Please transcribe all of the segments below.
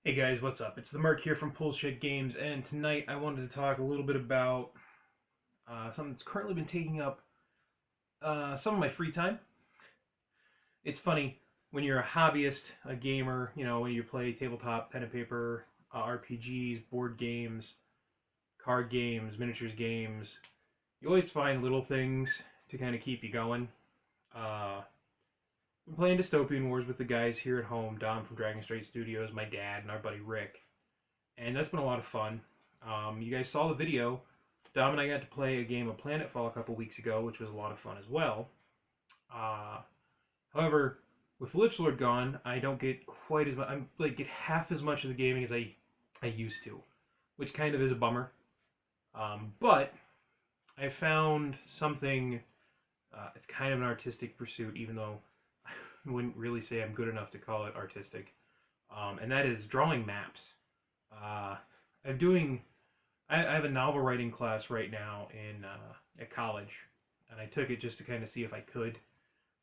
Hey guys, what's up? It's the Merc here from Bullshit Games, and tonight I wanted to talk a little bit about something that's currently been taking up some of my free time. It's funny when you're a hobbyist, a gamer, when you play tabletop, pen and paper, RPGs, board games, card games, miniatures games. You always find little things to kind of keep you going. Uh, I'm playing Dystopian Wars with the guys here at home, Dom from Dragon Strait Studios, my dad, and our buddy Rick. And that's been a lot of fun. You guys saw the video. Dom and I got to play a game of Planetfall a couple weeks ago, which was a lot of fun as well. Uh, However, with Lich Lord gone, I don't get quite as much. I'm like get half as much of the gaming as I used to, which kind of is a bummer. But I found something. It's kind of an artistic pursuit, even though I wouldn't really say I'm good enough to call it artistic. And that is drawing maps. Uh, I'm doing I have a novel writing class right now in at college, and I took it just to kind of see if I could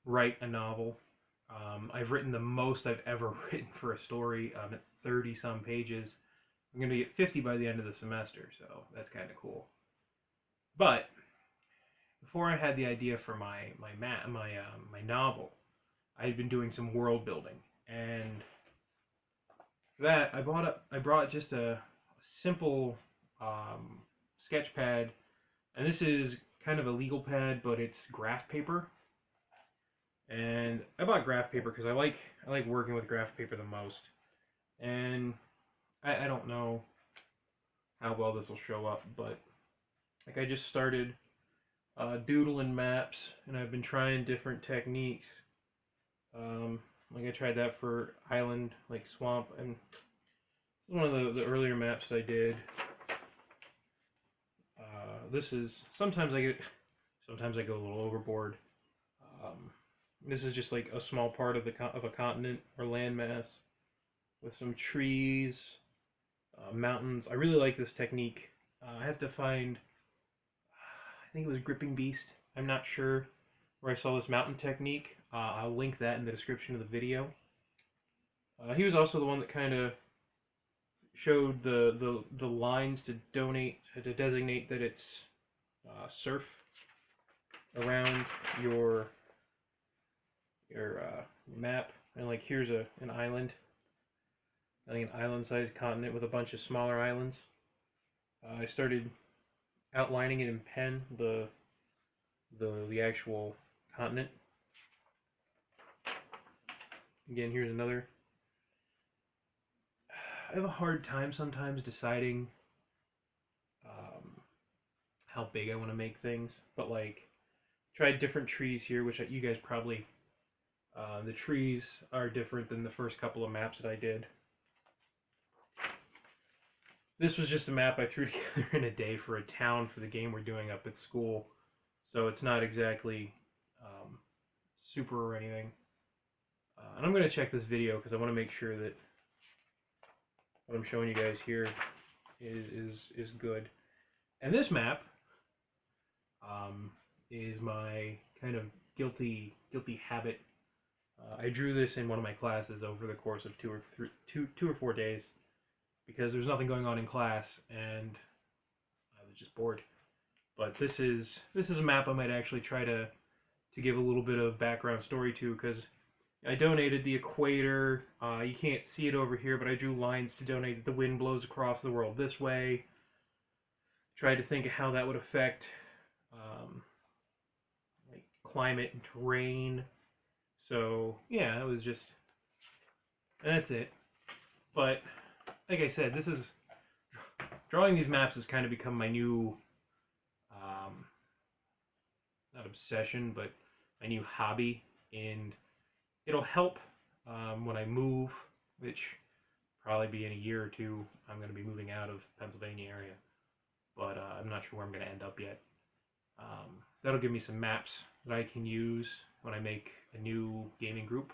write a novel. I've written the most I've ever written for a story at 30 some pages. I'm going to be at 50 by the end of the semester, so that's kind of cool. But before I had the idea for my novel, I had been doing some world building, and for that I brought just a simple sketch pad. And this is kind of a legal pad, but it's graph paper. And I bought graph paper because I like working with graph paper the most. And I don't know how well this will show up, but like I just started doodling maps, and I've been trying different techniques. Like I tried that for island, like swamp, and one of the earlier maps I did. This is sometimes I go a little overboard. Um, this is just like a small part of a continent or landmass with some trees, mountains. I really like this technique. I have to find. I think it was Gripping Beast. I'm not sure where I saw this mountain technique. I'll link that in the description of the video. He was also the one that kind of showed the lines to designate that it's surf around your map. And like here's an island, I think an island-sized continent with a bunch of smaller islands. I started outlining it in pen, the actual continent. Again, here's another. I have a hard time sometimes deciding um, how big I want to make things, but like tried different trees here, which you guys probably the trees are different than the first couple of maps that I did. This was just a map I threw together in a day for a town for the game we're doing up at school, so it's not exactly um, super or anything. And I'm going to check this video because I want to make sure that what I'm showing you guys here is good. And this map is my kind of guilty habit. I drew this in one of my classes over the course of 2 or 4 days because there's nothing going on in class and I was just bored. But this is a map I might actually try to give a little bit of background story to because I donated the equator. You can't see it over here, but I drew lines to donate that the wind blows across the world this way. Tried to think of how that would affect um, like climate and terrain. So yeah, it was just and that's it. But like I said, this is drawing these maps has kind of become my new um, not obsession, but my new hobby, and it'll help when I move, which probably be in a year or two. I'm going to be moving out of Pennsylvania area, but I'm not sure where I'm going to end up yet. That'll give me some maps that I can use when I make a new gaming group,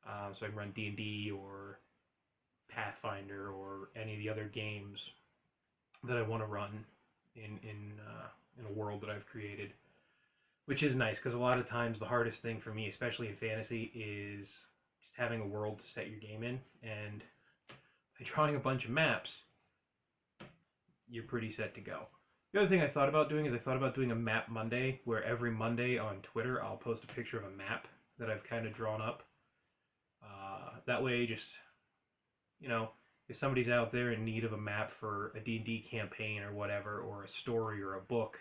so I can run D&D or Pathfinder or any of the other games that I want to run in a world that I've created, which is nice because a lot of times the hardest thing for me, especially in fantasy, is just having a world to set your game in. And by drawing a bunch of maps, you're pretty set to go. The other thing I thought about doing is I thought about doing a Map Monday, where every Monday on Twitter I'll post a picture of a map that I've kind of drawn up. That way, just, you know, if somebody's out there in need of a map for a D&D campaign or whatever, or a story or a book,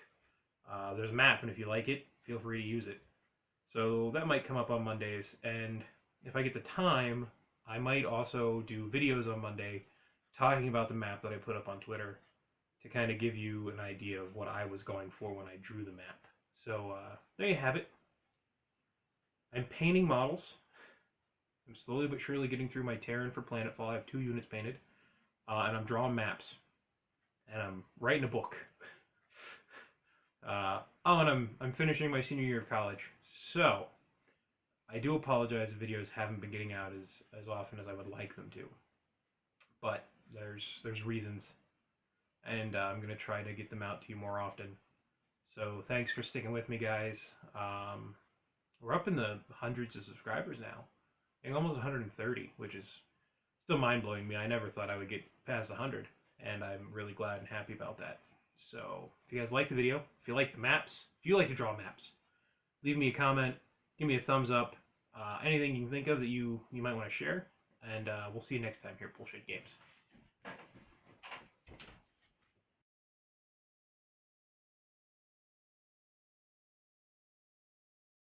there's a map, and if you like it, feel free to use it. So that might come up on Mondays, and if I get the time, I might also do videos on Monday talking about the map that I put up on Twitter to kind of give you an idea of what I was going for when I drew the map. So there you have it. I'm painting models. I'm slowly but surely getting through my Terran for Planetfall. I have 2 units painted, and I'm drawing maps, and I'm writing a book. And I'm finishing my senior year of college. So I do apologize if videos haven't been getting out as often as I would like them to, but there's reasons, and I'm gonna try to get them out to you more often. So thanks for sticking with me, guys. We're up in the hundreds of subscribers now. I think almost 130, which is still mind-blowing me. I never thought I would get past 100, and I'm really glad and happy about that. So if you guys like the video, if you like the maps, if you like to draw maps, leave me a comment, give me a thumbs up, anything you can think of that you might want to share, and we'll see you next time here at Bullshit Games.